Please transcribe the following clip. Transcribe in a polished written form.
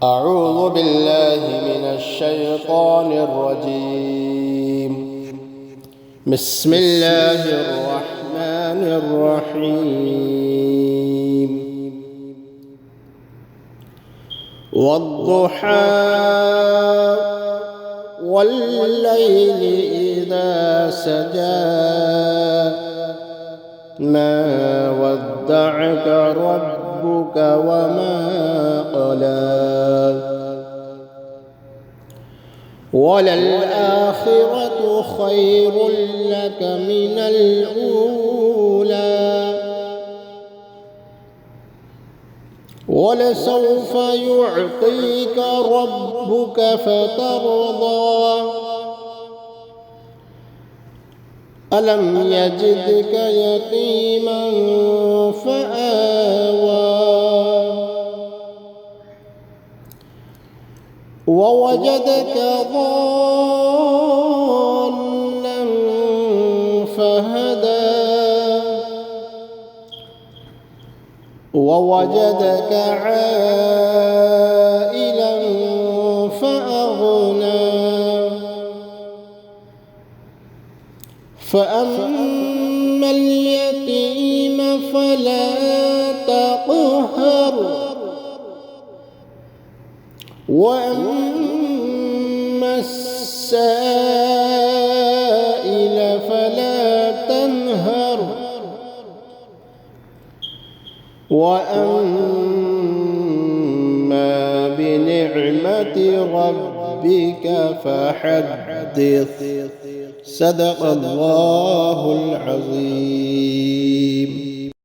أعوذ بالله من الشيطان الرجيم. بسم الله الرحمن الرحيم. والضحى والليل إذا سجى ما ودعك ربك وما قلى وللآخرة خير لك من الأولى ولسوف يعطيك ربك فترضى ألم يجدك يتيما فآوى ووجدك ضالا فهدى ووجدك عائلا فأغنى فأما اليتيم فلا تقهر وأما السائل فلا تنهر وأما بنعمة ربك فحدث. صدق الله العظيم.